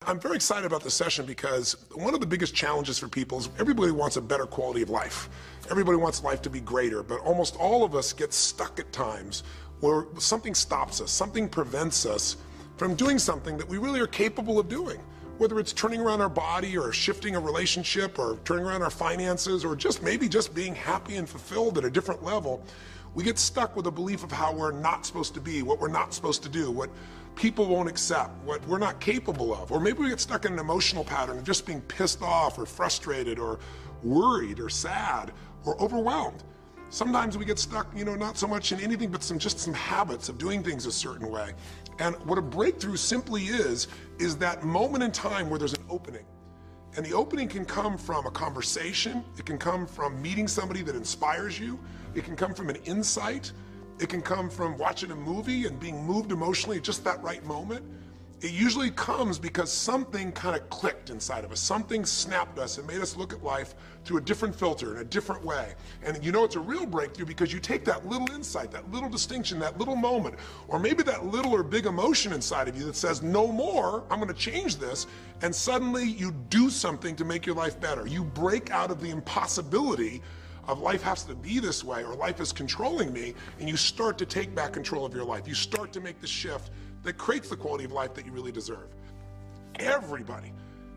I'm very excited about this session because one of the biggest challenges for people is everybody wants a better quality of life. Everybody wants life to be greater, but almost all of us get stuck at times where something stops us, something prevents us from doing something that we really are capable of doing. Whether it's turning around our body or shifting a relationship or turning around our finances or maybe just being happy and fulfilled at a different level, we get stuck with a belief of how we're not supposed to be, what we're not supposed to do, what people won't accept, what we're not capable of. Or maybe we get stuck in an emotional pattern of just being pissed off or frustrated or worried or sad or overwhelmed. Sometimes we get stuck, not so much in anything but just some habits of doing things a certain way. And what a breakthrough simply is that moment in time where there's an opening. And the opening can come from a conversation, it can come from meeting somebody that inspires you, it can come from an insight, it can come from watching a movie and being moved emotionally at just that right moment. It usually comes because something kind of clicked inside of us. Something snapped us and made us look at life through a different filter, in a different way. And it's a real breakthrough because you take that little insight, that little distinction, that little moment, or maybe that little or big emotion inside of you that says, no more, I'm going to change this. And suddenly you do something to make your life better. You break out of the impossibility of life has to be this way or life is controlling me, and you start to take back control of your life. You start to make the shift that creates the quality of life that you really deserve. Everybody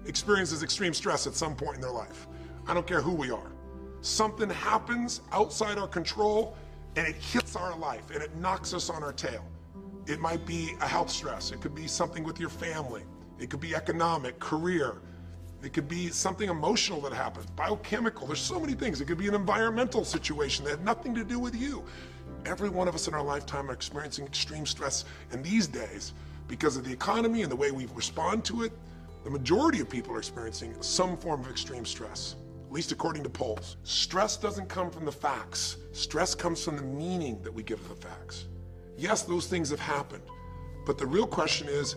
experiences extreme stress at some point in their life. I don't care who we are. Something happens outside our control and it hits our life and it knocks us on our tail. It might be a health stress. It could be something with your family. It could be economic, career. It could be something emotional that happens, biochemical. There's so many things. It could be an environmental situation that had nothing to do with you. Every one of us in our lifetime are experiencing extreme stress, and these days, because of the economy and the way we respond to it, the majority of people are experiencing some form of extreme stress, at least according to polls. Stress doesn't come from the facts. Stress comes from the meaning that we give the facts. Yes, those things have happened, but the real question is,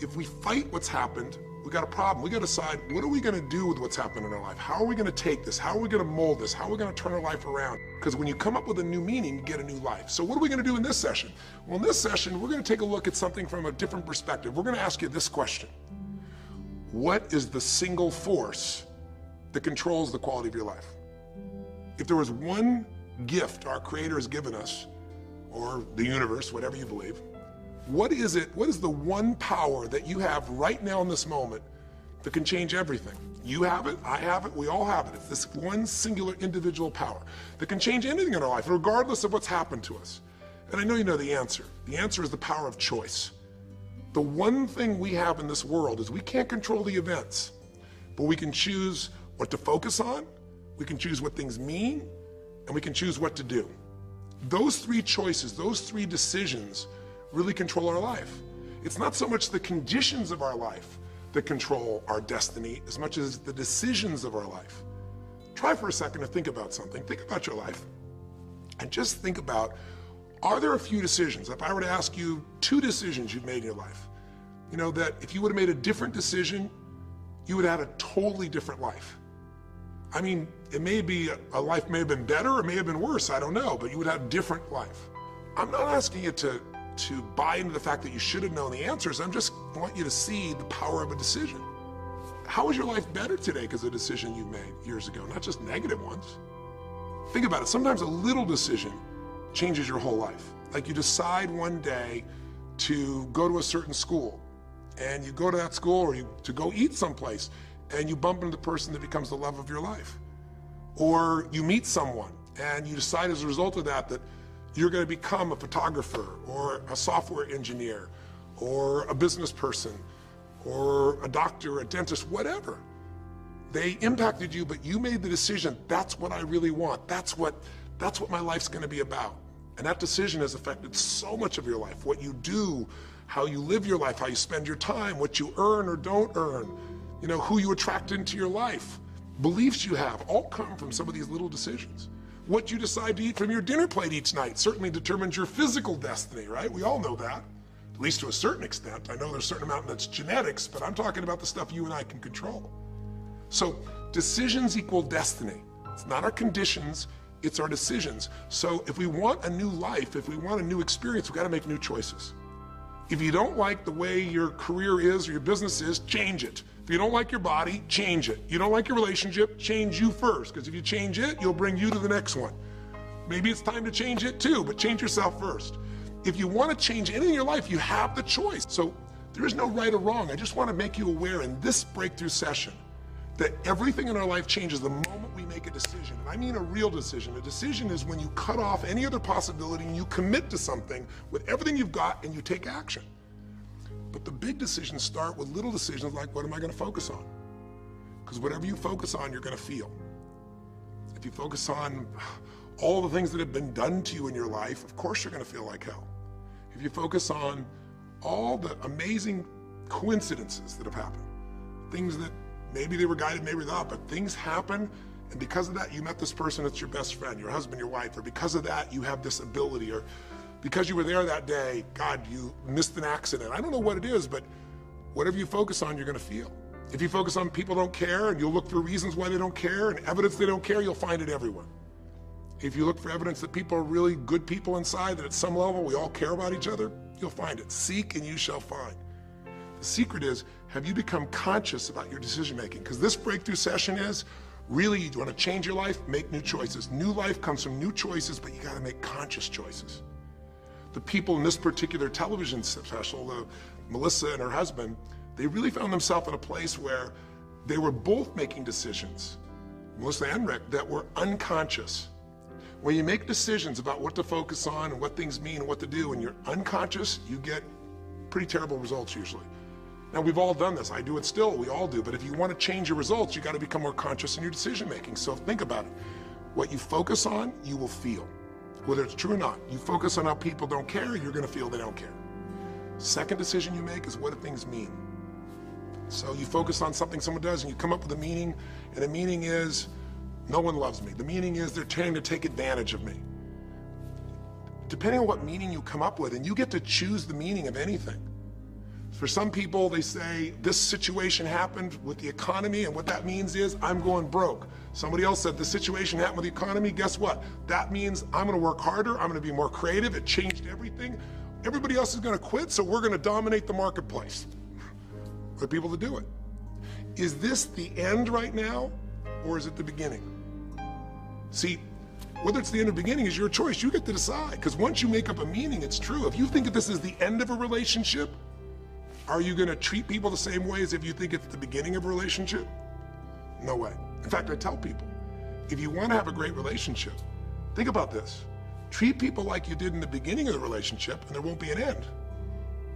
if we fight what's happened, we got a problem. We got to decide, what are we going to do with what's happened in our life? How are we going to take this? How are we going to mold this? How are we going to turn our life around? Because when you come up with a new meaning, you get a new life. So what are we going to do in this session? Well, in this session, we're going to take a look at something from a different perspective. We're going to ask you this question. What is the single force that controls the quality of your life? If there was one gift our Creator has given us, or the universe, whatever you believe, what is it? What is the one power that you have right now in this moment that can change everything? You have it, I have it, we all have it. It's this one singular individual power that can change anything in our life, regardless of what's happened to us. And I know you know the answer. The answer is the power of choice. The one thing we have in this world is we can't control the events, but we can choose what to focus on, we can choose what things mean, and we can choose what to do. Those three choices, those three decisions really control our life. It's not so much the conditions of our life that control our destiny as much as the decisions of our life. Try for a second to think about something. Think about your life and just think about, are there a few decisions? If I were to ask you 2 decisions you've made in your life, that if you would have made a different decision, you would have had a totally different life. I mean, it may be a life may have been better or may have been worse, I don't know, but you would have a different life. I'm not asking you to buy into the fact that you should have known the answers. I just want you to see the power of a decision. How is your life better today because of a decision you made years ago, not just negative ones? Think about it. Sometimes a little decision changes your whole life. Like you decide one day to go to a certain school, and you go to that school or to go eat someplace, and you bump into the person that becomes the love of your life. Or you meet someone, and you decide as a result of that you're going to become a photographer or a software engineer or a business person or a doctor, a dentist, whatever. They impacted you, but you made the decision, that's what I really want. That's what my life's going to be about. And that decision has affected so much of your life. What you do, how you live your life, how you spend your time, what you earn or don't earn, who you attract into your life, beliefs you have, all come from some of these little decisions. What you decide to eat from your dinner plate each night certainly determines your physical destiny, right? We all know that, at least to a certain extent. I know there's a certain amount that's genetics, but I'm talking about the stuff you and I can control. So decisions equal destiny. It's not our conditions, it's our decisions. So if we want a new life, if we want a new experience, we've got to make new choices. If you don't like the way your career is or your business is, change it. If you don't like your body, change it. You don't like your relationship, change you first, because if you change it, you'll bring you to the next one. Maybe it's time to change it too, but change yourself first. If you want to change anything in your life, you have the choice. So there is no right or wrong. I just want to make you aware in this breakthrough session that everything in our life changes the moment we make a decision. And I mean a real decision. A decision is when you cut off any other possibility and you commit to something with everything you've got and you take action. But the big decisions start with little decisions like, what am I going to focus on? Because whatever you focus on, you're going to feel. If you focus on all the things that have been done to you in your life, of course you're going to feel like hell. If you focus on all the amazing coincidences that have happened, things that maybe they were guided, maybe not, but things happen, and because of that, you met this person that's your best friend, your husband, your wife, or because of that, you have this ability, or because you were there that day, God, you missed an accident. I don't know what it is, but whatever you focus on, you're going to feel. If you focus on people don't care, and you'll look for reasons why they don't care, and evidence they don't care, you'll find it everywhere. If you look for evidence that people are really good people inside, that at some level we all care about each other, you'll find it. Seek and you shall find. The secret is, have you become conscious about your decision making? Because this breakthrough session is, really, you want to change your life, make new choices. New life comes from new choices, but you got to make conscious choices. The people in this particular television special, Melissa and her husband, they really found themselves in a place where they were both making decisions, Melissa and Rick, that were unconscious. When you make decisions about what to focus on and what things mean and what to do, and you're unconscious, you get pretty terrible results usually. Now, we've all done this. I do it still. We all do. But if you want to change your results, you got to become more conscious in your decision making. So think about it. What you focus on, you will feel. Whether it's true or not. You focus on how people don't care, you're going to feel they don't care. Second decision you make is what do things mean. So you focus on something someone does and you come up with a meaning, and the meaning is no one loves me. The meaning is they're trying to take advantage of me. Depending on what meaning you come up with, and you get to choose the meaning of anything. For some people, they say, this situation happened with the economy, and what that means is I'm going broke. Somebody else said, the situation happened with the economy, guess what? That means I'm gonna work harder, I'm gonna be more creative, it changed everything. Everybody else is gonna quit, so we're gonna dominate the marketplace. For people to do it. Is this the end right now, or is it the beginning? See, whether it's the end or beginning is your choice. You get to decide, because once you make up a meaning, it's true. If you think that this is the end of a relationship, are you going to treat people the same way as if you think it's the beginning of a relationship? No way. In fact, I tell people, if you want to have a great relationship, think about this. Treat people like you did in the beginning of the relationship, and there won't be an end.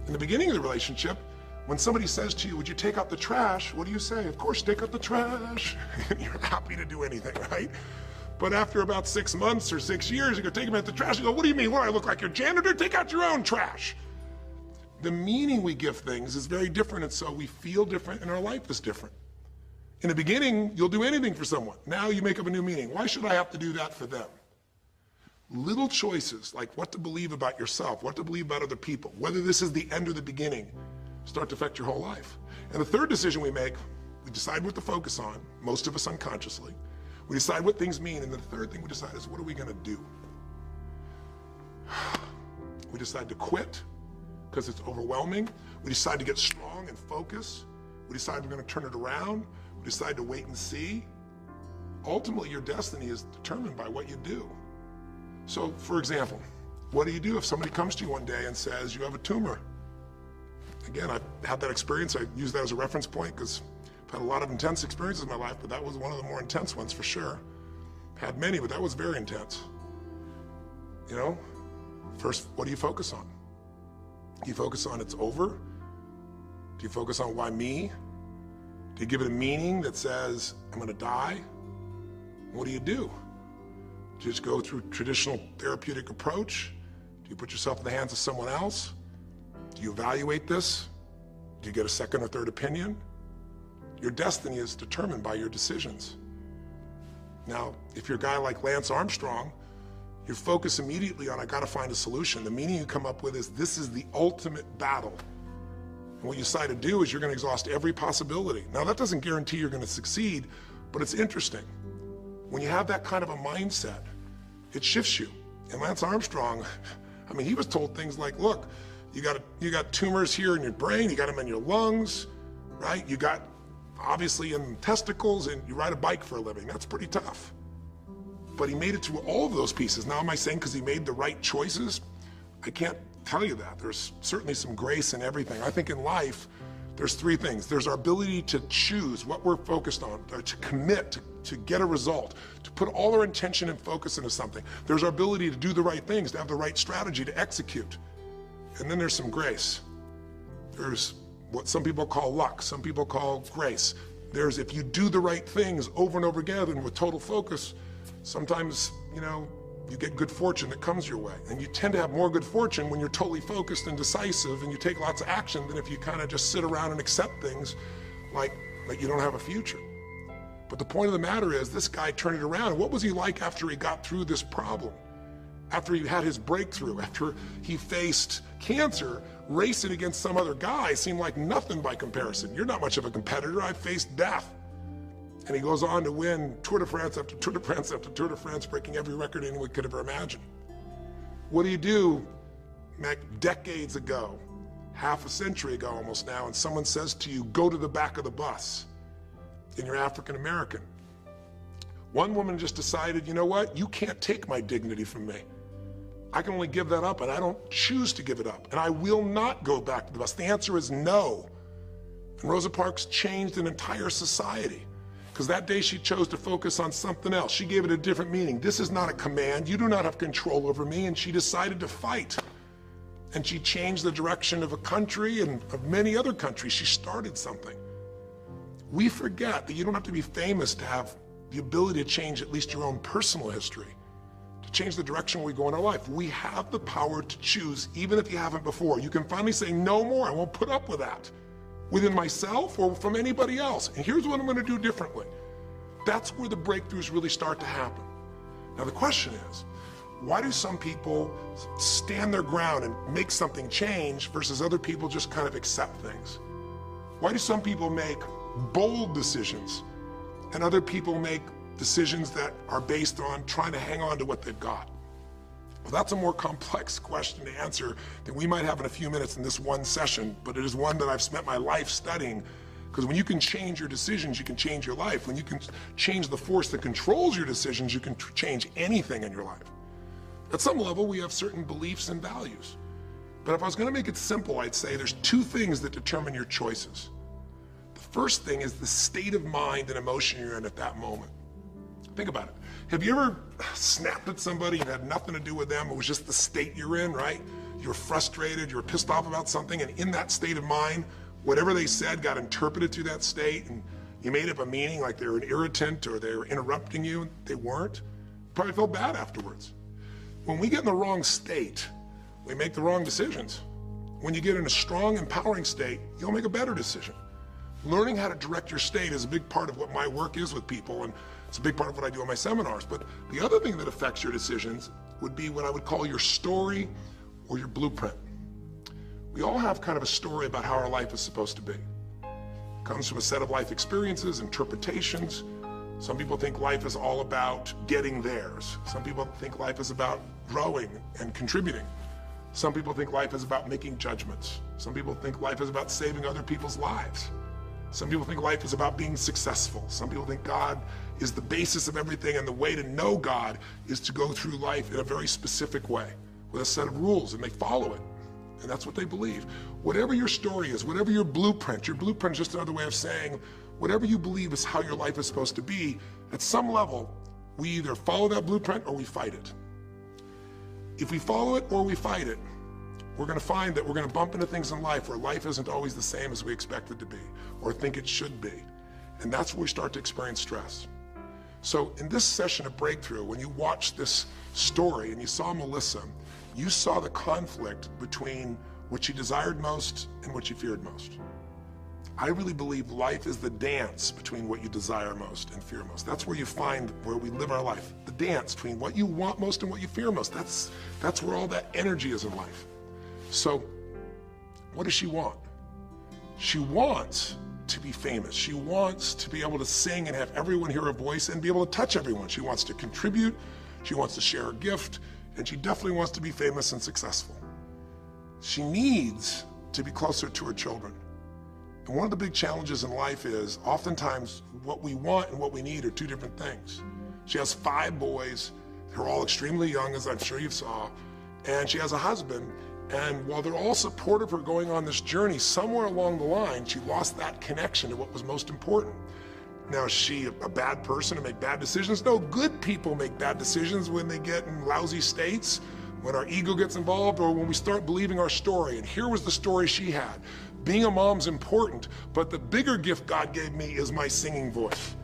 In the beginning of the relationship, when somebody says to you, would you take out the trash? What do you say? Of course, take out the trash. You're happy to do anything, right? But after about 6 months or 6 years, you go take them out the trash. You go, what do you mean? What, I look like your janitor? Take out your own trash. The meaning we give things is very different, and so we feel different, and our life is different. In the beginning, you'll do anything for someone. Now you make up a new meaning. Why should I have to do that for them? Little choices, like what to believe about yourself, what to believe about other people, whether this is the end or the beginning, start to affect your whole life. And the third decision we make, we decide what to focus on, most of us unconsciously. We decide what things mean, and the third thing we decide is what are we going to do? We decide to quit because it's overwhelming. We decide to get strong and focus. We decide we're going to turn it around. We decide to wait and see. Ultimately, your destiny is determined by what you do. So, for example, what do you do if somebody comes to you one day and says you have a tumor? Again, I've had that experience. I use that as a reference point because I've had a lot of intense experiences in my life, but that was one of the more intense ones for sure. Had many, but that was very intense. You know, first, what do you focus on? Do you focus on it's over? Do you focus on why me? Do you give it a meaning that says, I'm gonna die? What do? Do you just go through traditional therapeutic approach? Do you put yourself in the hands of someone else? Do you evaluate this? Do you get a second or third opinion? Your destiny is determined by your decisions. Now, if you're a guy like Lance Armstrong, you're focused immediately on, I gotta find a solution. The meaning you come up with is, this is the ultimate battle. And what you decide to do is you're gonna exhaust every possibility. Now, that doesn't guarantee you're gonna succeed, but it's interesting. When you have that kind of a mindset, it shifts you. And Lance Armstrong, I mean, he was told things like, look, You got tumors here in your brain, you got them in your lungs, right? You got obviously in testicles, and you ride a bike for a living. That's pretty tough. But he made it through all of those pieces. Now, am I saying because he made the right choices? I can't tell you that. There's certainly some grace in everything. I think in life, there's three things. There's our ability to choose what we're focused on, or to commit, to get a result, to put all our intention and focus into something. There's our ability to do the right things, to have the right strategy, to execute. And then there's some grace. There's what some people call luck, some people call grace. There's if you do the right things over and over again and with total focus, sometimes, you get good fortune that comes your way. And you tend to have more good fortune when you're totally focused and decisive and you take lots of action than if you kind of just sit around and accept things like you don't have a future. But the point of the matter is this guy turned it around. And what was he like after he got through this problem? After he had his breakthrough, after he faced cancer, racing against some other guy seemed like nothing by comparison. You're not much of a competitor. I faced death. And he goes on to win Tour de France after Tour de France after Tour de France, breaking every record anyone could ever imagine. What do you do decades ago, half a century ago almost now, and someone says to you, go to the back of the bus, and you're African American? One woman just decided, you know what? You can't take my dignity from me. I can only give that up, and I don't choose to give it up, and I will not go back to the bus. The answer is no. And Rosa Parks changed an entire society because that day she chose to focus on something else. She gave it a different meaning. This is not a command. You do not have control over me, and she decided to fight. And she changed the direction of a country and of many other countries. She started something. We forget that you don't have to be famous to have the ability to change at least your own personal history, to change the direction we go in our life. We have the power to choose, even if you haven't before. You can finally say, no more, I won't put up with that, within myself or from anybody else. And here's what I'm going to do differently. That's where the breakthroughs really start to happen. Now the question is, why do some people stand their ground and make something change versus other people just kind of accept things? Why do some people make bold decisions and other people make decisions that are based on trying to hang on to what they've got? Well, that's a more complex question to answer than we might have in a few minutes in this one session, but it is one that I've spent my life studying, because when you can change your decisions, you can change your life. When you can change the force that controls your decisions, you can change anything in your life. At some level, we have certain beliefs and values. But if I was going to make it simple, I'd say there's two things that determine your choices. The first thing is the state of mind and emotion you're in at that moment. Think about it. Have you ever snapped at somebody and had nothing to do with them? It was just the state you're in, right? You were frustrated, you were pissed off about something, and in that state of mind, whatever they said got interpreted through that state, and you made up a meaning like they were an irritant or they were interrupting you. They weren't. You probably felt bad afterwards. When we get in the wrong state, we make the wrong decisions. When you get in a strong, empowering state, you'll make a better decision. Learning how to direct your state is a big part of what my work is with people, and it's a big part of what I do in my seminars. But the other thing that affects your decisions would be what I would call your story or your blueprint. We all have kind of a story about how our life is supposed to be. It comes from a set of life experiences, interpretations. Some people think life is all about getting theirs. Some people think life is about growing and contributing. Some people think life is about making judgments. Some people think life is about saving other people's lives. Some people think life is about being successful. Some people think God is the basis of everything, and the way to know God is to go through life in a very specific way with a set of rules, and they follow it. And that's what they believe. Whatever your story is, whatever your blueprint is just another way of saying whatever you believe is how your life is supposed to be, at some level, we either follow that blueprint or we fight it. If we follow it or we fight it, we're going to find that we're going to bump into things in life where life isn't always the same as we expect it to be or think it should be. And that's where we start to experience stress. So in this session of Breakthrough, when you watched this story and you saw Melissa, you saw the conflict between what she desired most and what she feared most. I really believe life is the dance between what you desire most and fear most. That's where you find where we live our life. The dance between what you want most and what you fear most. That's where all that energy is in life. So what does she want? She wants to be famous. She wants to be able to sing and have everyone hear her voice and be able to touch everyone. She wants to contribute. She wants to share her gift. And she definitely wants to be famous and successful. She needs to be closer to her children. And one of the big challenges in life is oftentimes what we want and what we need are two different things. She has 5 boys. They're all extremely young, as I'm sure you saw. And she has a husband. And while they're all supportive of her going on this journey, somewhere along the line, she lost that connection to what was most important. Now, is she a bad person to make bad decisions? No, good people make bad decisions when they get in lousy states, when our ego gets involved, or when we start believing our story. And here was the story she had. Being a mom's important, but the bigger gift God gave me is my singing voice.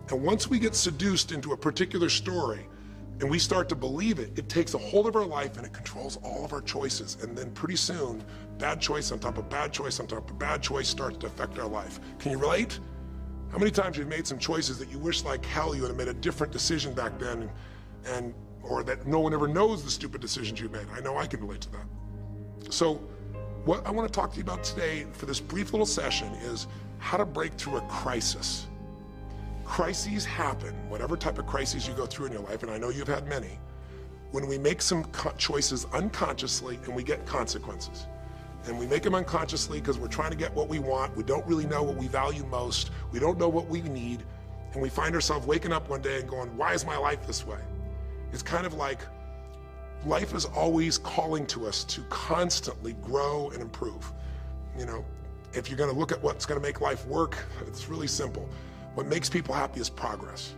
And once we get seduced into a particular story and we start to believe it, it takes a hold of our life and it controls all of our choices. And then pretty soon, bad choice on top of bad choice on top of bad choice starts to affect our life. Can you relate? How many times you've made some choices that you wish like hell you would have made a different decision back then, or that no one ever knows the stupid decisions you made? I know I can relate to that. So what I want to talk to you about today for this brief little session is how to break through a crisis. Crises happen, whatever type of crises you go through in your life, and I know you've had many, when we make some choices unconsciously and we get consequences. And we make them unconsciously because we're trying to get what we want. We don't really know what we value most. We don't know what we need. And we find ourselves waking up one day and going, why is my life this way? It's kind of like life is always calling to us to constantly grow and improve. You know, if you're going to look at what's going to make life work, it's really simple. What makes people happy is progress.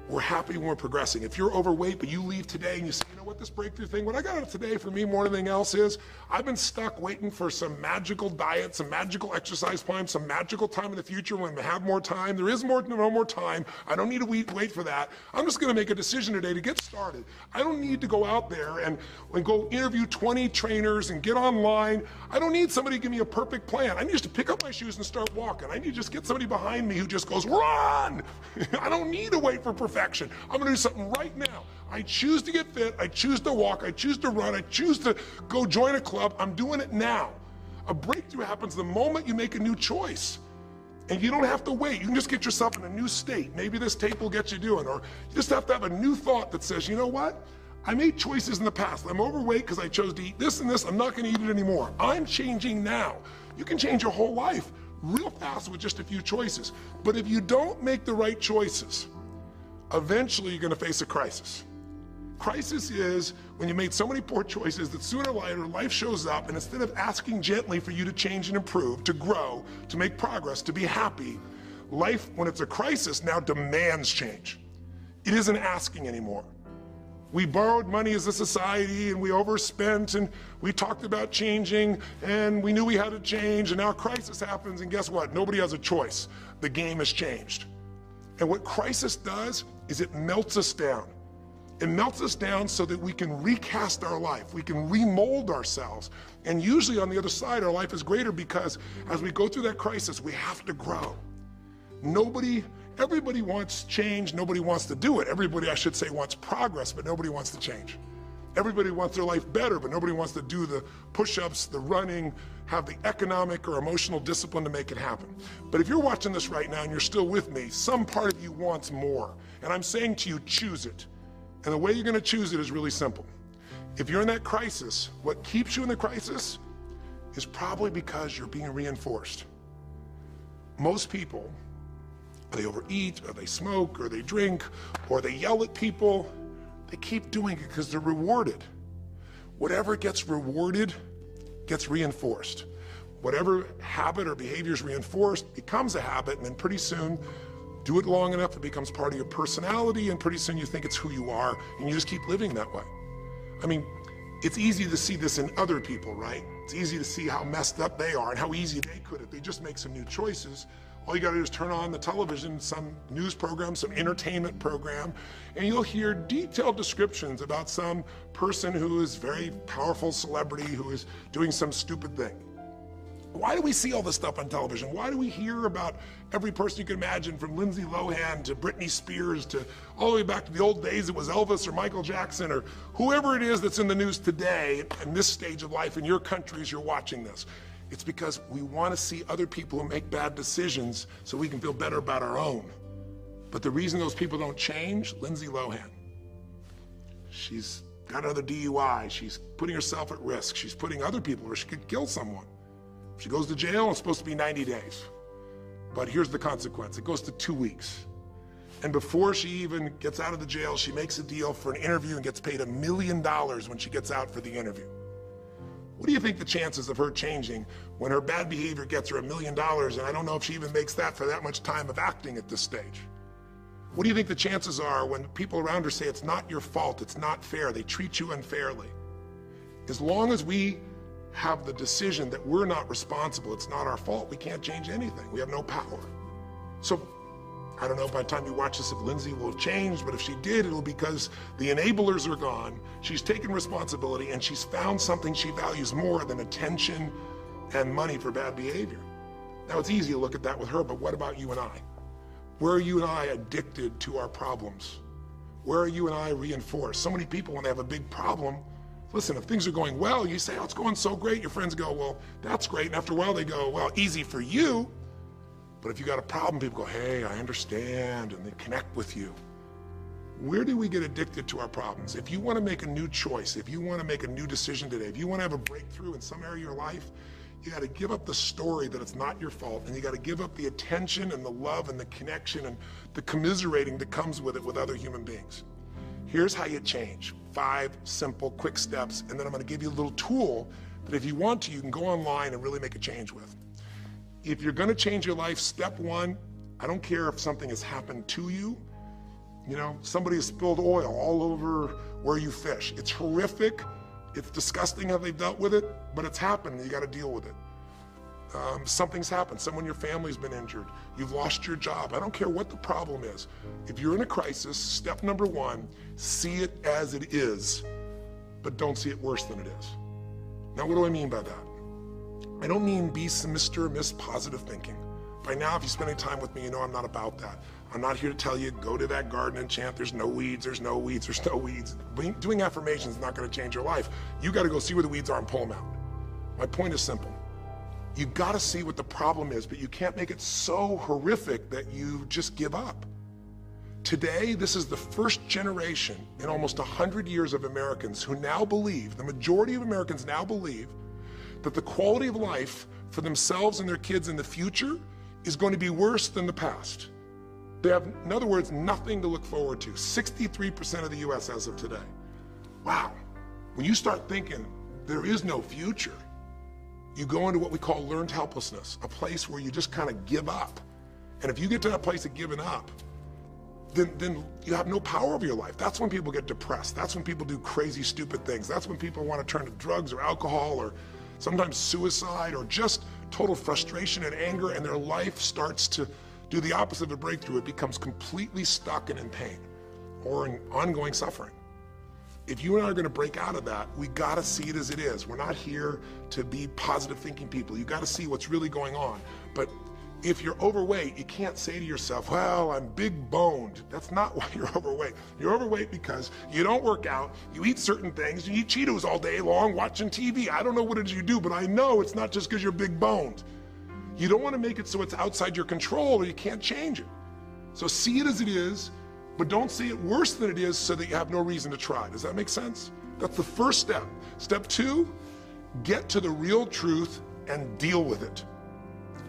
We're happy when we're progressing. If you're overweight, but you leave today and you say, you know what, this breakthrough thing, what I got out of today for me more than anything else is, I've been stuck waiting for some magical diet, some magical exercise plan, some magical time in the future when we have more time. There is no more time. I don't need to wait for that. I'm just going to make a decision today to get started. I don't need to go out there and go interview 20 trainers and get online. I don't need somebody to give me a perfect plan. I need just to pick up my shoes and start walking. I need to just get somebody behind me who just goes, run! I don't need to wait for perfection. I'm going to do something right now. I choose to get fit. I choose to walk. I choose to run. I choose to go join a club. I'm doing it now. A breakthrough happens the moment you make a new choice. And you don't have to wait. You can just get yourself in a new state. Maybe this tape will get you doing. Or you just have to have a new thought that says, you know what? I made choices in the past. I'm overweight because I chose to eat this and this. I'm not going to eat it anymore. I'm changing now. You can change your whole life real fast with just a few choices. But if you don't make the right choices, eventually you're going to face a crisis. Crisis is when you made so many poor choices that sooner or later life shows up, and instead of asking gently for you to change and improve, to grow, to make progress, to be happy, life, when it's a crisis, now demands change. It isn't asking anymore. We borrowed money as a society and we overspent and we talked about changing and we knew we had to change, and now a crisis happens and guess what? Nobody has a choice. The game has changed. And what crisis does is it melts us down. It melts us down so that we can recast our life. We can remold ourselves. And usually on the other side, our life is greater because as we go through that crisis, we have to grow. Everybody wants change. Nobody wants to do it. Everybody, I should say, wants progress, but nobody wants to change. Everybody wants their life better, but nobody wants to do the push-ups, the running, have the economic or emotional discipline to make it happen. But if you're watching this right now and you're still with me, some part of you wants more. And I'm saying to you, choose it. And the way you're going to choose it is really simple. If you're in that crisis, what keeps you in the crisis is probably because you're being reinforced. Most people, they overeat, or they smoke, or they drink, or they yell at people. They keep doing it because they're rewarded. Whatever gets rewarded gets reinforced. Whatever habit or behavior is reinforced becomes a habit, and then pretty soon, do it long enough, it becomes part of your personality, and pretty soon you think it's who you are, and you just keep living that way. I mean, it's easy to see this in other people, right? It's easy to see how messed up they are and how easy they could if they just make some new choices. All you gotta do is turn on the television, some news program, some entertainment program, and you'll hear detailed descriptions about some person who is very powerful celebrity who is doing some stupid thing. Why do we see all this stuff on television? Why do we hear about every person you can imagine, from Lindsay Lohan to Britney Spears to all the way back to the old days it was Elvis or Michael Jackson or whoever it is that's in the news today in this stage of life in your country as you're watching this? It's because we want to see other people who make bad decisions so we can feel better about our own. But the reason those people don't change, Lindsay Lohan, she's got another DUI. She's putting herself at risk. She's putting other people at risk. She could kill someone. If she goes to jail, it's supposed to be 90 days. But here's the consequence. It goes to 2 weeks. And before she even gets out of the jail, she makes a deal for an interview and gets paid $1 million when she gets out for the interview. What do you think the chances of her changing when her bad behavior gets her $1 million, and I don't know if she even makes that for that much time of acting at this stage? What do you think the chances are when people around her say it's not your fault, it's not fair, they treat you unfairly? As long as we have the decision that we're not responsible, it's not our fault, we can't change anything. We have no power. So I don't know by the time you watch this if Lindsay will have changed, but if she did, it'll be because the enablers are gone, she's taken responsibility, and she's found something she values more than attention and money for bad behavior. Now, it's easy to look at that with her, but what about you and I? Where are you and I addicted to our problems? Where are you and I reinforced? So many people, when they have a big problem, listen, if things are going well, you say, oh, it's going so great. Your friends go, well, that's great. And after a while, they go, well, easy for you. But if you got a problem, people go, hey, I understand, and they connect with you. Where do we get addicted to our problems? If you want to make a new choice, if you want to make a new decision today, if you want to have a breakthrough in some area of your life, you got to give up the story that it's not your fault, and you got to give up the attention and the love and the connection and the commiserating that comes with it with other human beings. Here's how you change. 5 simple, quick steps, and then I'm going to give you a little tool that if you want to, you can go online and really make a change with. If you're going to change your life, step 1, I don't care if something has happened to you. You know, somebody has spilled oil all over where you fish. It's horrific. It's disgusting how they've dealt with it, but it's happened and you got to deal with it. Something's happened. Someone in your family's been injured. You've lost your job. I don't care what the problem is. If you're in a crisis, step number 1, see it as it is, but don't see it worse than it is. Now, what do I mean by that? I don't mean be Mr. or Miss Positive Thinking. By now, if you spend any time with me, you know I'm not about that. I'm not here to tell you, go to that garden and chant, there's no weeds, there's no weeds, there's no weeds. Doing affirmations is not going to change your life. You got to go see where the weeds are and pull them out. My point is simple. You got to see what the problem is, but you can't make it so horrific that you just give up. Today, this is the first generation in almost 100 years of Americans who now believe, the majority of Americans now believe, that the quality of life for themselves and their kids in the future is going to be worse than the past. They have, in other words, nothing to look forward to. 63% of the US as of today. Wow. When you start thinking there is no future, you go into what we call learned helplessness, a place where you just kind of give up. And if you get to that place of giving up, then you have no power over your life. That's when people get depressed. That's when people do crazy, stupid things. That's when people want to turn to drugs or alcohol or sometimes suicide or just total frustration and anger, and their life starts to do the opposite of a breakthrough. It becomes completely stuck and in pain or in ongoing suffering. If you and I are going to break out of that, we got to see it as it is. We're not here to be positive thinking people. You got to see what's really going on. But if you're overweight, you can't say to yourself, well, I'm big boned. That's not why you're overweight. You're overweight because you don't work out, you eat certain things, you eat Cheetos all day long watching TV. I don't know what it is you do, but I know it's not just because you're big boned. You don't want to make it so it's outside your control or you can't change it. So see it as it is, but don't see it worse than it is so that you have no reason to try. Does that make sense? That's the first step. Step 2, get to the real truth and deal with it.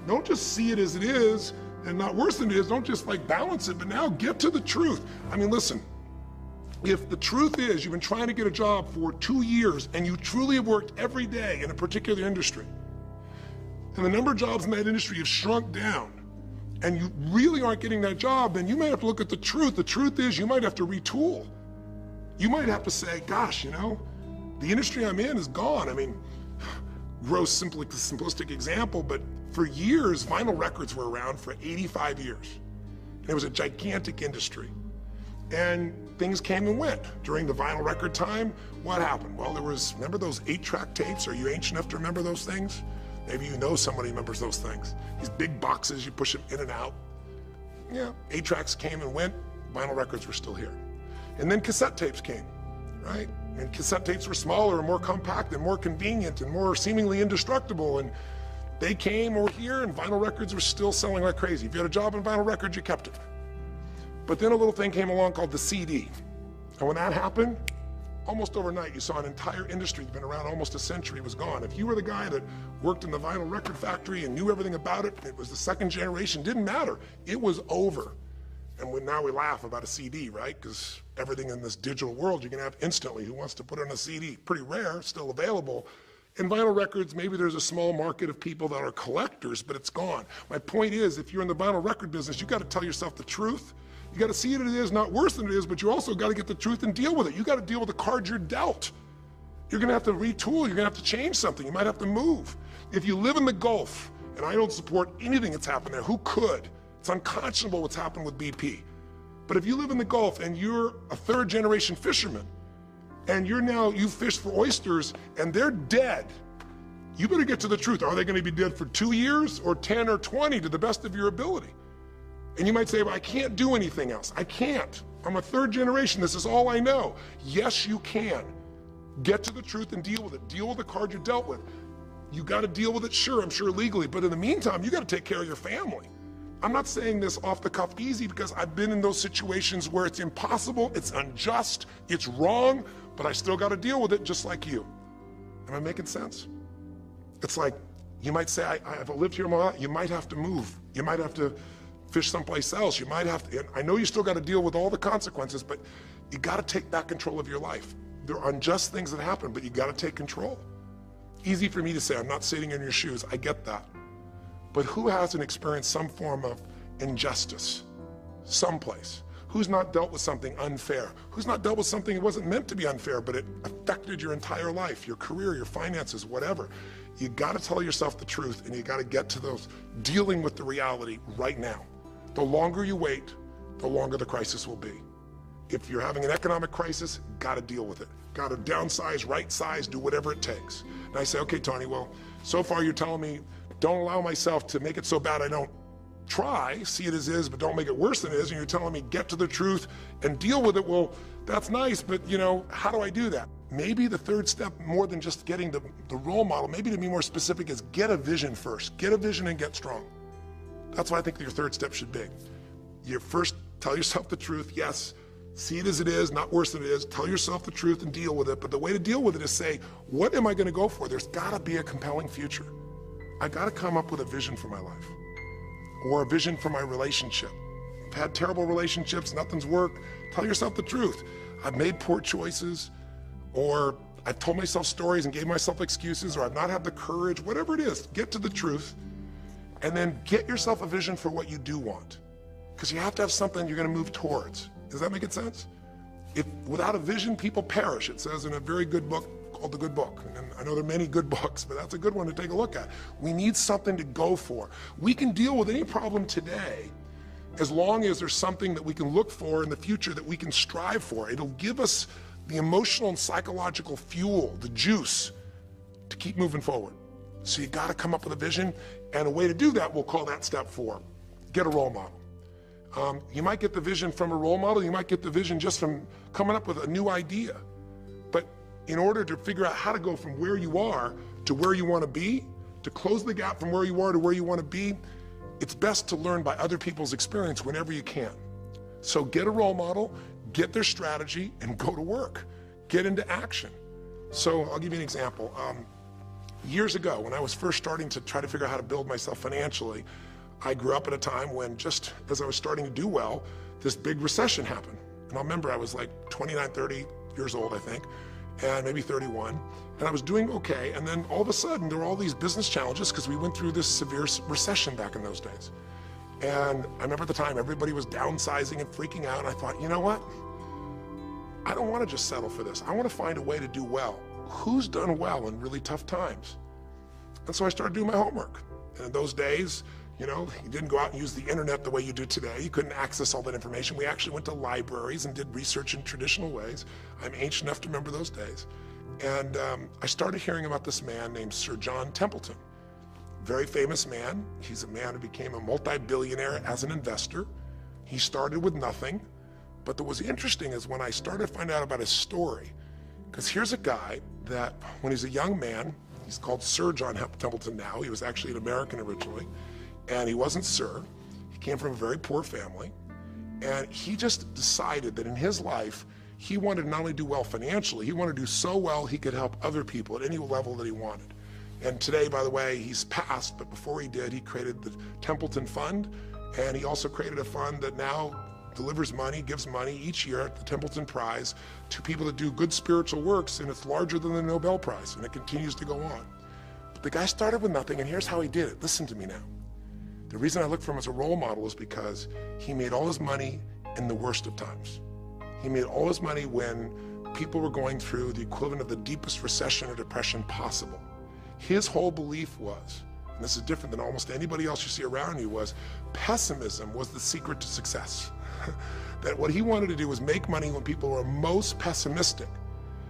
Don't just see it as it is and not worse than it is. Don't just like balance it, but now get to the truth. I mean, listen, if the truth is you've been trying to get a job for 2 years and you truly have worked every day in a particular industry, and the number of jobs in that industry have shrunk down, and you really aren't getting that job, then you might have to look at the truth. The truth is you might have to retool. You might have to say, gosh, you know, the industry I'm in is gone. I mean, gross, simplistic example, but for years, vinyl records were around for 85 years. And it was a gigantic industry. And things came and went. During the vinyl record time, what happened? Well, remember those 8-track tapes? Are you ancient enough to remember those things? Maybe you know somebody who remembers those things. These big boxes, you push them in and out. Yeah, 8-tracks came and went, vinyl records were still here. And then cassette tapes came, right? And cassette tapes were smaller and more compact and more convenient and more seemingly indestructible. And they came over here and vinyl records were still selling like crazy. If you had a job in vinyl records, you kept it. But then a little thing came along called the CD. And when that happened, almost overnight, you saw an entire industry that's been around almost a century was gone. If you were the guy that worked in the vinyl record factory and knew everything about it, it was the second generation, didn't matter. It was over. And now we laugh about a CD, right? Because everything in this digital world you can have instantly. Who wants to put it on a CD? Pretty rare, still available. In vinyl records, maybe there's a small market of people that are collectors, but it's gone. My point is, if you're in the vinyl record business, you got to tell yourself the truth. You got to see it as it is, not worse than it is, but you also got to get the truth and deal with it. You got to deal with the cards you're dealt. You're going to have to retool. You're going to have to change something. You might have to move. If you live in the Gulf, and I don't support anything that's happened there, who could? It's unconscionable what's happened with BP. But if you live in the Gulf and you're a third generation fisherman, and you fish for oysters and they're dead, you better get to the truth. Are they going to be dead for 2 years or 10 or 20 to the best of your ability? And you might say, well, I can't do anything else. I can't. I'm a third generation. This is all I know. Yes, you can. Get to the truth and deal with it. Deal with the card you're dealt with. You got to deal with it, sure, I'm sure legally, but in the meantime, you got to take care of your family. I'm not saying this off the cuff easy because I've been in those situations where it's impossible, it's unjust, it's wrong, but I still got to deal with it just like you. Am I making sense? It's like, you might say, I've lived here my life. You might have to move. You might have to fish someplace else. You might have to, and I know you still got to deal with all the consequences, but you got to take back control of your life. There are unjust things that happen, but you got to take control. Easy for me to say, I'm not sitting in your shoes. I get that. But who hasn't experienced some form of injustice someplace? Who's not dealt with something unfair? Who's not dealt with something that wasn't meant to be unfair, but it affected your entire life, your career, your finances, whatever? You got to tell yourself the truth, and you got to get to those dealing with the reality right now. The longer you wait, the longer the crisis will be. If you're having an economic crisis, got to deal with it. Got to downsize, right size, do whatever it takes. And I say, okay, Tony, well, so far you're telling me don't allow myself to make it so bad I don't try, see it as is, but don't make it worse than it is, and you're telling me get to the truth and deal with it. Well, that's nice, but how do I do that? Maybe the third step, more than just getting the role model, maybe to be more specific, is get a vision first. Get a vision and get strong. That's what I think your third step should be. You first tell yourself the truth, yes, see it as it is, not worse than it is, tell yourself the truth and deal with it, but the way to deal with it is say, what am I gonna go for? There's gotta be a compelling future. I gotta come up with a vision for my life, or a vision for my relationship. I've had terrible relationships, nothing's worked. Tell yourself the truth. I've made poor choices, or I've told myself stories and gave myself excuses, or I've not had the courage, whatever it is, get to the truth, and then get yourself a vision for what you do want. Because you have to have something you're gonna move towards. Does that make sense? If without a vision, people perish. It says in a very good book called The Good Book. And I know there are many good books, but that's a good one to take a look at. We need something to go for. We can deal with any problem today as long as there's something that we can look for in the future that we can strive for. It'll give us the emotional and psychological fuel, the juice, to keep moving forward. So you gotta come up with a vision, and a way to do that, we'll call that step 4. Get a role model. You might get the vision from a role model, you might get the vision just from coming up with a new idea. But in order to figure out how to go from where you are to where you want to be, to close the gap from where you are to where you want to be, it's best to learn by other people's experience whenever you can. So get a role model, get their strategy, and go to work. Get into action. So I'll give you an example. Years ago, when I was first starting to try to figure out how to build myself financially, I grew up at a time when, just as I was starting to do well, this big recession happened. And I remember I was like 29, 30 years old, I think, and maybe 31, and I was doing okay, and then all of a sudden there were all these business challenges because we went through this severe recession back in those days. And I remember at the time everybody was downsizing and freaking out, and I thought, you know what? I don't want to just settle for this. I want to find a way to do well. Who's done well in really tough times? And so I started doing my homework. And in those days, you didn't go out and use the internet the way you do today. You couldn't access all that information. We actually went to libraries and did research in traditional ways. I'm ancient enough to remember those days. And I started hearing about this man named Sir John Templeton. Very famous man. He's a man who became a multi-billionaire as an investor. He started with nothing. But what was interesting is when I started to find out about his story, because here's a guy that when he's a young man, he's called Sir John Templeton now. He was actually an American originally. And he wasn't Sir. He came from a very poor family. And he just decided that in his life, He wanted to not only do well financially, he wanted to do so well he could help other people at any level that he wanted. And today, by the way, he's passed, but before he did, he created the Templeton Fund, and he also created a fund that now delivers money, gives money each year at the Templeton Prize to people that do good spiritual works, and it's larger than the Nobel Prize, and it continues to go on. But the guy started with nothing, and here's how he did it. Listen to me now. The reason I look for him as a role model is because he made all his money in the worst of times. He made all his money when people were going through the equivalent of the deepest recession or depression possible. His whole belief was, and this is different than almost anybody else you see around you, was pessimism was the secret to success. That what he wanted to do was make money when people were most pessimistic.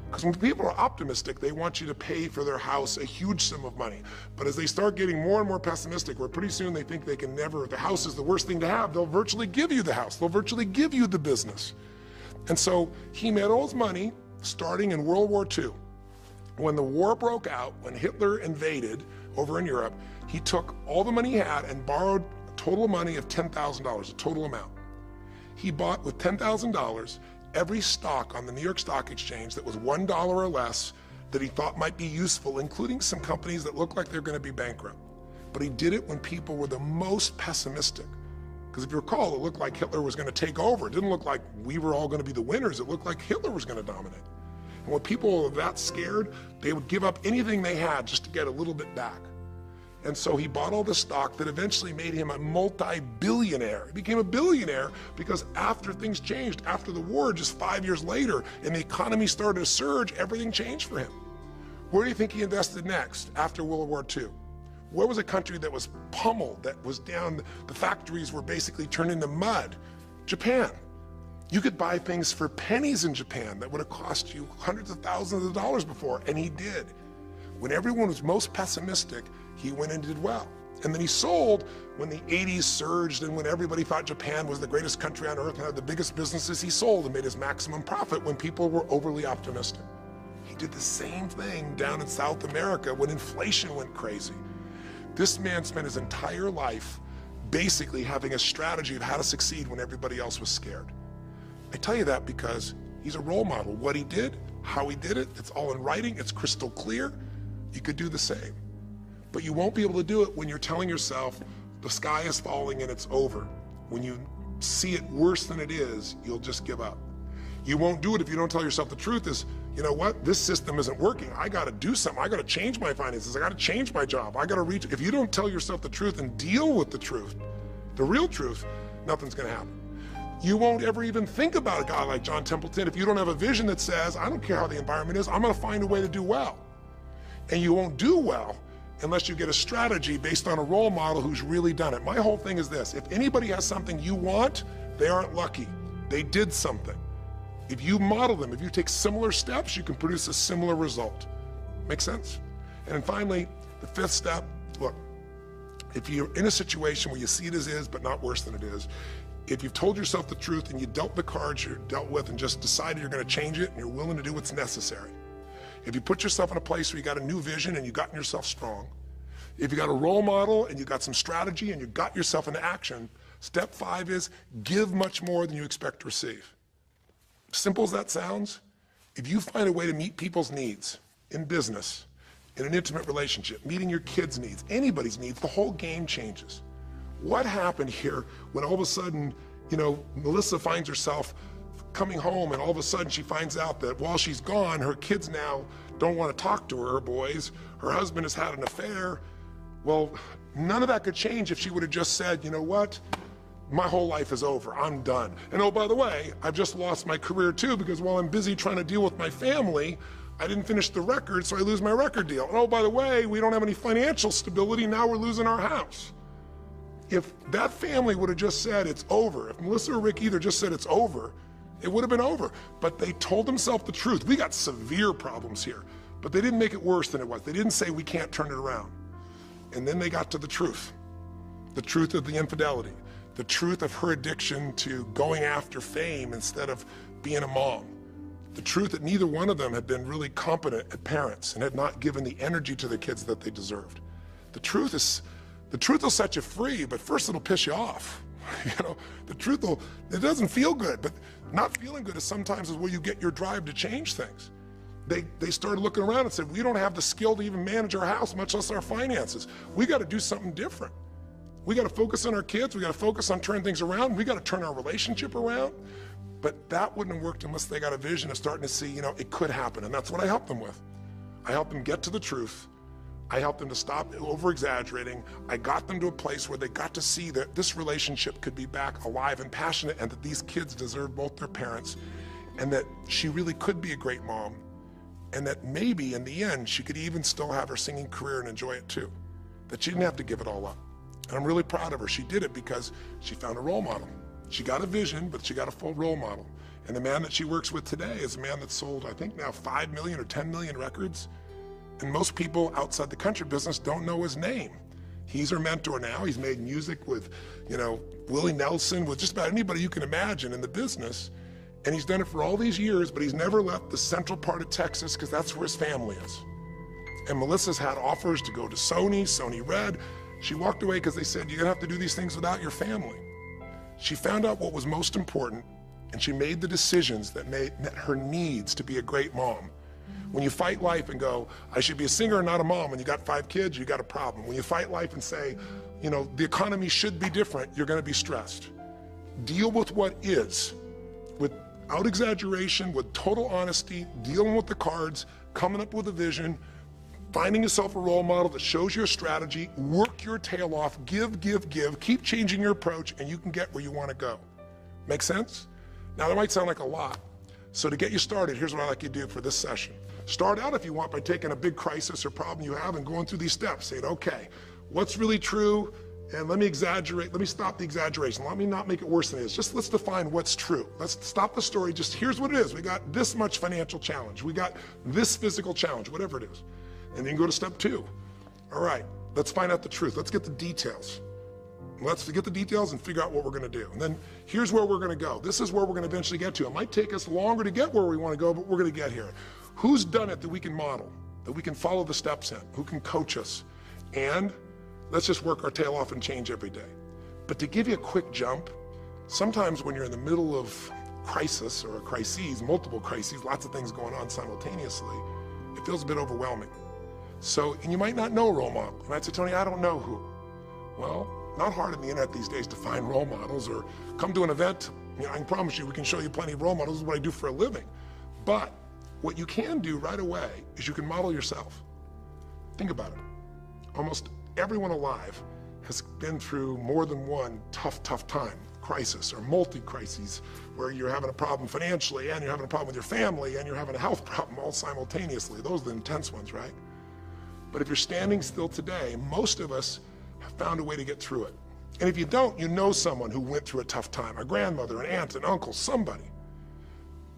Because when people are optimistic, they want you to pay for their house a huge sum of money. But as they start getting more and more pessimistic, where pretty soon they think they can never, if the house is the worst thing to have, they'll virtually give you the house. They'll virtually give you the business. And so he made all his money starting in World War II. When the war broke out, when Hitler invaded over in Europe, he took all the money he had and borrowed a total money of $10,000, a total amount. He bought with $10,000 every stock on the New York Stock Exchange that was $1 or less that he thought might be useful, including some companies that looked like they're going to be bankrupt. But he did it when people were the most pessimistic. Because if you recall, it looked like Hitler was going to take over. It didn't look like we were all going to be the winners. It looked like Hitler was going to dominate. And when people were that scared, they would give up anything they had just to get a little bit back. And so he bought all the stock that eventually made him a multi-billionaire. He became a billionaire because after things changed, after the war, just 5 years later, and the economy started to surge, everything changed for him. Where do you think he invested next after World War II? Where was a country that was pummeled, that was down, the factories were basically turned into mud? Japan. You could buy things for pennies in Japan that would have cost you hundreds of thousands of dollars before, and he did. When everyone was most pessimistic, he went and did well. And then he sold when the 80s surged and when everybody thought Japan was the greatest country on earth and had the biggest businesses. He sold and made his maximum profit when people were overly optimistic. He did the same thing down in South America when inflation went crazy. This man spent his entire life basically having a strategy of how to succeed when everybody else was scared. I tell you that because he's a role model. What he did, how he did it, it's all in writing, it's crystal clear. You could do the same. But you won't be able to do it when you're telling yourself the sky is falling and it's over. When you see it worse than it is, you'll just give up. You won't do it if you don't tell yourself the truth is, you know what, this system isn't working. I gotta do something. I gotta change my finances. I gotta change my job. I gotta reach. If you don't tell yourself the truth and deal with the truth, the real truth, nothing's gonna happen. You won't ever even think about a guy like John Templeton if you don't have a vision that says, I don't care how the environment is, I'm gonna find a way to do well. And you won't do well unless you get a strategy based on a role model who's really done it. My whole thing is this: if anybody has something you want, they aren't lucky. They did something. If you model them, if you take similar steps, you can produce a similar result. Make sense? And then finally, the fifth step, look, if you're in a situation where you see it as is, but not worse than it is, if you've told yourself the truth and you dealt the cards you're dealt with and just decided you're gonna change it and you're willing to do what's necessary, if you put yourself in a place where you got a new vision and you gotten yourself strong, if you got a role model and you got some strategy and you got yourself into action, step 5 is give much more than you expect to receive. Simple as that sounds, if you find a way to meet people's needs in business, in an intimate relationship, meeting your kids' needs, anybody's needs, the whole game changes. What happened here when all of a sudden, you know, Melissa finds herself coming home and all of a sudden she finds out that while she's gone, her kids now don't want to talk to her boys, her husband has had an affair. Well, none of that could change if she would have just said, you know what, my whole life is over, I'm done. And oh, by the way, I've just lost my career too because while I'm busy trying to deal with my family, I didn't finish the record, so I lose my record deal. And oh, by the way, we don't have any financial stability, now we're losing our house. If that family would have just said it's over, if Melissa or Rick either just said it's over, it would have been over. But they told themselves the truth. We got severe problems here, but they didn't make it worse than it was. They didn't say we can't turn it around. And then they got to the truth of the infidelity, the truth of her addiction to going after fame instead of being a mom, the truth that neither one of them had been really competent at parents and had not given the energy to the kids that they deserved. The truth will set you free, but first it'll piss you off. The truth will, it doesn't feel good, but not feeling good is sometimes where you get your drive to change things. They started looking around and said, we don't have the skill to even manage our house, much less our finances. We got to do something different. We got to focus on our kids. We got to focus on turning things around. We got to turn our relationship around. But that wouldn't have worked unless they got a vision of starting to see, it could happen. And that's what I helped them with. I helped them get to the truth. I helped them to stop over-exaggerating. I got them to a place where they got to see that this relationship could be back alive and passionate, and that these kids deserve both their parents, and that she really could be a great mom, and that maybe in the end she could even still have her singing career and enjoy it too. That she didn't have to give it all up. And I'm really proud of her. She did it because she found a role model. She got a vision, but she got a full role model. And the man that she works with today is a man that's sold, I think now 5 million or 10 million records. And most people outside the country business don't know his name. He's her mentor now. He's made music with, Willie Nelson, with just about anybody you can imagine in the business. And he's done it for all these years, but he's never left the central part of Texas because that's where his family is. And Melissa's had offers to go to Sony Red. She walked away because they said, you're gonna have to do these things without your family. She found out what was most important, and she made the decisions that met her needs to be a great mom. When you fight life and go, I should be a singer and not a mom, when you got 5 kids, you got a problem. When you fight life and say, the economy should be different, you're gonna be stressed. Deal with what is, without exaggeration, with total honesty, dealing with the cards, coming up with a vision, finding yourself a role model that shows your strategy, work your tail off, give, keep changing your approach, and you can get where you wanna go. Make sense? Now that might sound like a lot. So to get you started, here's what I'd like you to do for this session. Start out, if you want, by taking a big crisis or problem you have and going through these steps, saying, okay, what's really true? And let me stop the exaggeration. Let me not make it worse than it is. Just let's define what's true. Let's stop the story. Just here's what it is. We got this much financial challenge. We got this physical challenge, whatever it is. And then go to step 2. All right, let's find out the truth. Let's get the details. Let's get the details and figure out what we're gonna do. And then here's where we're gonna go. This is where we're gonna eventually get to. It might take us longer to get where we wanna go, but we're gonna get here. Who's done it that we can model, that we can follow the steps in, who can coach us? And let's just work our tail off and change every day. But to give you a quick jump, sometimes when you're in the middle of crisis or crises, multiple crises, lots of things going on simultaneously, it feels a bit overwhelming. So, and you might not know a role model. You might say, Tony, I don't know who. Well, not hard on the internet these days to find role models, or come to an event. I can promise you we can show you plenty of role models. This is what I do for a living. But what you can do right away is you can model yourself. Think about it. Almost everyone alive has been through more than one tough time, crisis or multi-crises, where you're having a problem financially, and you're having a problem with your family, and you're having a health problem all simultaneously. Those are the intense ones, right? But if you're standing still today, most of us have found a way to get through it. And if you don't, you know someone who went through a tough time, a grandmother, an aunt, an uncle, somebody.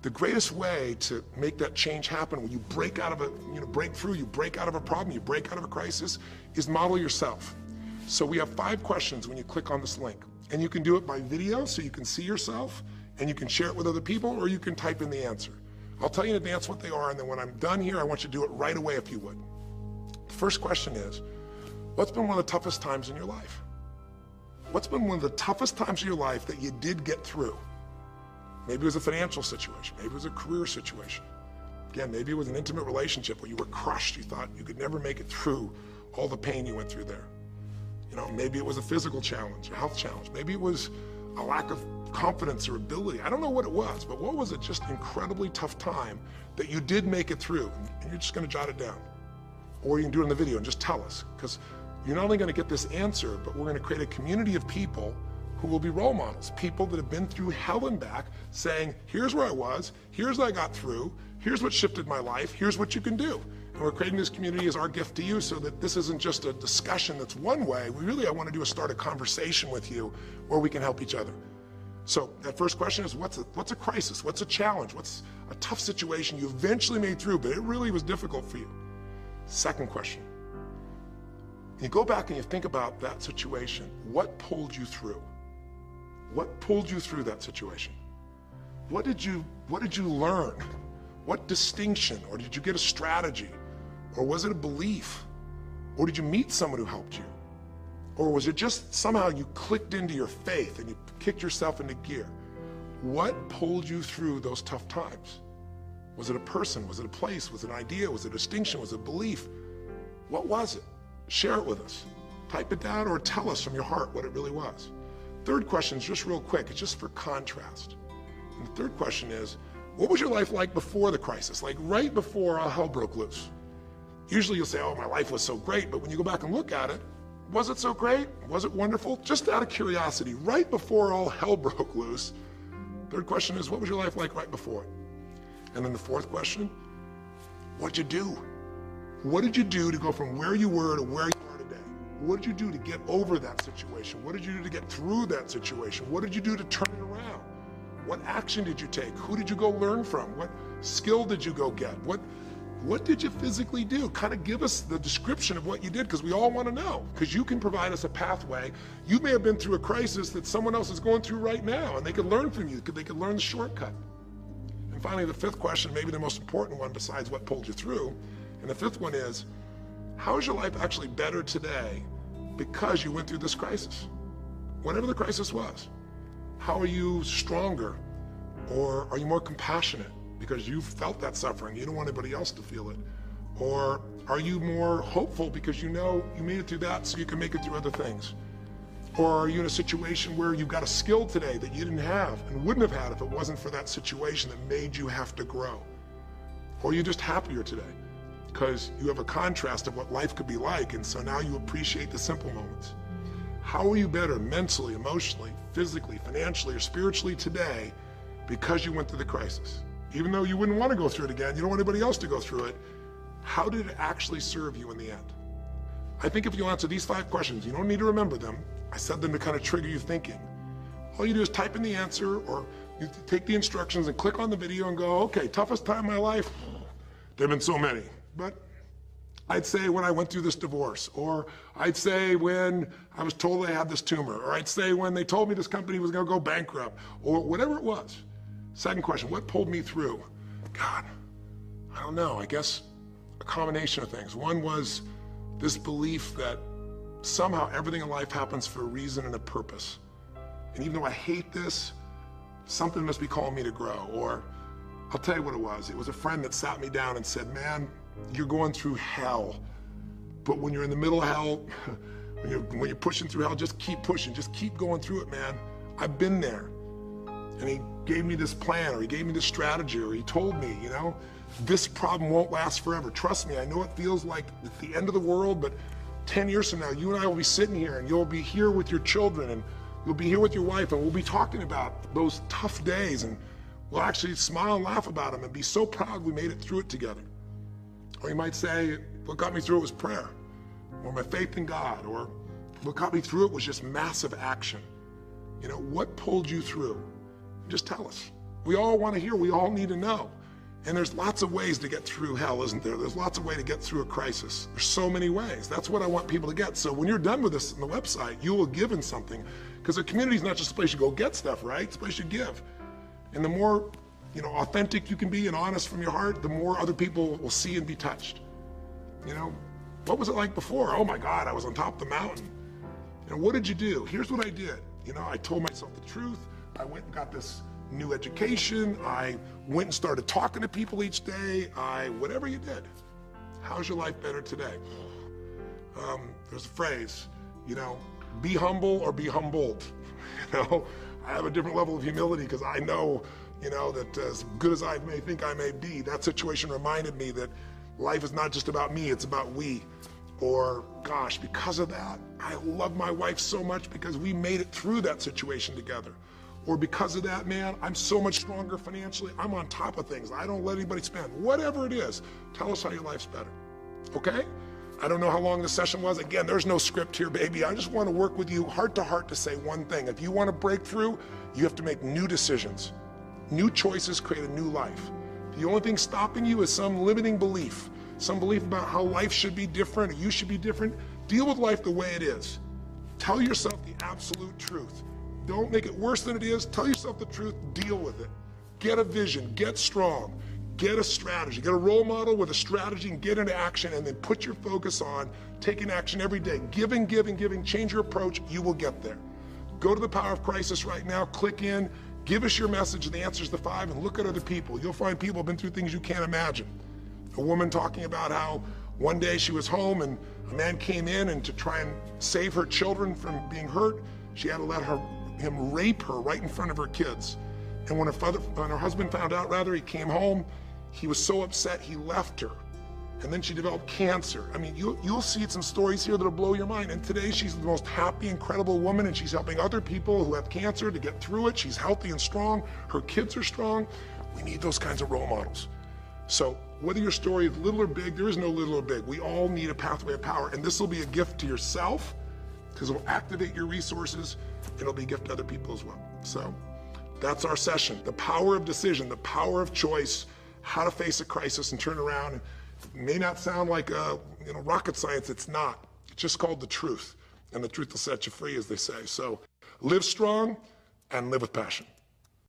The greatest way to make that change happen, when you break out of a, break through, you break out of a problem, you break out of a crisis, is model yourself. So we have 5 questions when you click on this link. And you can do it by video, so you can see yourself, and you can share it with other people, or you can type in the answer. I'll tell you in advance what they are, and then when I'm done here, I want you to do it right away if you would. The first question is, what's been one of the toughest times in your life? What's been one of the toughest times of your life that you did get through? Maybe it was a financial situation. Maybe it was a career situation. Again, maybe it was an intimate relationship where you were crushed. You thought you could never make it through all the pain you went through there. Maybe it was a physical challenge, a health challenge. Maybe it was a lack of confidence or ability. I don't know what it was, but what was it? Just an incredibly tough time that you did make it through, and you're just gonna jot it down. Or you can do it in the video and just tell us, because you're not only gonna get this answer, but we're gonna create a community of people who will be role models, people that have been through hell and back, saying, here's where I was, here's what I got through, here's what shifted my life, here's what you can do. And we're creating this community as our gift to you, so that this isn't just a discussion that's one way. I want to do is start a conversation with you where we can help each other. So that first question is, what's a crisis? What's a challenge? What's a tough situation you eventually made through, but it really was difficult for you? Second question, you go back and you think about that situation. What pulled you through? What pulled you through that situation? What did you learn? What distinction? Or did you get a strategy? Or was it a belief? Or did you meet someone who helped you? Or was it just somehow you clicked into your faith and you kicked yourself into gear? What pulled you through those tough times? Was it a person? Was it a place? Was it an idea? Was it a distinction? Was it a belief? What was it? Share it with us. Type it down or tell us from your heart what it really was. Third question is just real quick. It's just for contrast. And the third question is, what was your life like before the crisis? Like right before all hell broke loose? Usually you'll say, oh, my life was so great. But when you go back and look at it, was it so great? Was it wonderful? Just out of curiosity, right before all hell broke loose. Third question is, what was your life like right before it? And then the fourth question, what'd you do? What did you do to go from where you were to where you are today? What did you do to get over that situation? What did you do to get through that situation? What did you do to turn it around? What action did you take? Who did you go learn from? What skill did you go get? What did you physically do? Kind of give us the description of what you did, because we all want to know, because you can provide us a pathway. You may have been through a crisis that someone else is going through right now, and they could learn from you. They could learn the shortcut. And finally, the fifth question, maybe the most important one besides what pulled you through, and the fifth one is, how is your life actually better today because you went through this crisis? Whatever the crisis was. How are you stronger? Or are you more compassionate because you felt that suffering? You don't want anybody else to feel it. Or are you more hopeful because you know you made it through that so you can make it through other things? Or are you in a situation where you've got a skill today that you didn't have and wouldn't have had if it wasn't for that situation that made you have to grow? Or are you just happier today because you have a contrast of what life could be like, and so now you appreciate the simple moments? How are you better mentally, emotionally, physically, financially, or spiritually today because you went through the crisis? Even though you wouldn't want to go through it again, you don't want anybody else to go through it, how did it actually serve you in the end? I think if you answer these 5 questions, you don't need to remember them. I said them to kind of trigger you thinking. All you do is type in the answer, or you take the instructions and click on the video and go, okay, toughest time in my life? There have been so many, but I'd say when I went through this divorce, or I'd say when I was told I had this tumor, or I'd say when they told me this company was gonna go bankrupt, or whatever it was. Second question, what pulled me through? God, I don't know, I guess a combination of things. One was this belief that somehow everything in life happens for a reason and a purpose. And even though I hate this, something must be calling me to grow. Or I'll tell you what it was. It was a friend that sat me down and said, man, you're going through hell. But when you're in the middle of hell, when you're pushing through hell, just keep pushing, just keep going through it, man. I've been there. And he gave me this plan, or he gave me this strategy, or he told me, you know, this problem won't last forever. Trust me, I know it feels like it's the end of the world, but 10 years from now, you and I will be sitting here, and you'll be here with your children, and you'll be here with your wife, and we'll be talking about those tough days, and we'll actually smile and laugh about them and be so proud we made it through it together. Or you might say, what got me through it was prayer, or my faith in God, or what got me through it was just massive action. You know, what pulled you through? Just tell us. We all want to hear, we all need to know. And there's lots of ways to get through hell, isn't there? There's lots of ways to get through a crisis. There's so many ways. That's what I want people to get. So when you're done with this on the website, you will give in something. Because a community is not just a place you go get stuff, right? It's a place you give. And the more, you know, authentic you can be and honest from your heart, the more other people will see and be touched. You know, what was it like before? Oh my God, I was on top of the mountain. You know, what did you do? Here's what I did. You know, I told myself the truth. I went and got this new education. I went and started talking to people each day. Whatever you did. How's your life better today? There's a phrase, you know, be humble or be humbled. You know, I have a different level of humility because I know, you know, that as good as I may think I may be, that situation reminded me that life is not just about me, it's about we. Or, gosh, because of that, I love my wife so much because we made it through that situation together. Or because of that, man, I'm so much stronger financially. I'm on top of things. I don't let anybody spend. Whatever it is, tell us how your life's better. Okay? I don't know how long the session was. Again, there's no script here, baby. I just want to work with you heart to heart to say one thing. If you want to break through, you have to make new decisions. New choices create a new life. The only thing stopping you is some limiting belief, some belief about how life should be different or you should be different. Deal with life the way it is. Tell yourself the absolute truth. Don't make it worse than it is. Tell yourself the truth. Deal with it. Get a vision. Get strong. Get a strategy, get a role model with a strategy and get into action, and then put your focus on taking action every day. Giving, change your approach, you will get there. Go to the Power of Crisis right now, click in, give us your message, the answer's the 5, and look at other people. You'll find people have been through things you can't imagine. A woman talking about how one day she was home and a man came in, and to try and save her children from being hurt, she had to let him rape her right in front of her kids. And when her husband found out, he came home, he was so upset he left her. And then she developed cancer. I mean, you'll see some stories here that'll blow your mind. And today she's the most happy, incredible woman, and she's helping other people who have cancer to get through it. She's healthy and strong. Her kids are strong. We need those kinds of role models. So whether your story is little or big, there is no little or big. We all need a pathway of power. And this will be a gift to yourself because it will activate your resources. It'll be a gift to other people as well. So that's our session. The power of decision, the power of choice, how to face a crisis and turn around. It may not sound like rocket science. It's not. It's just called the truth. And the truth will set you free, as they say. So live strong and live with passion.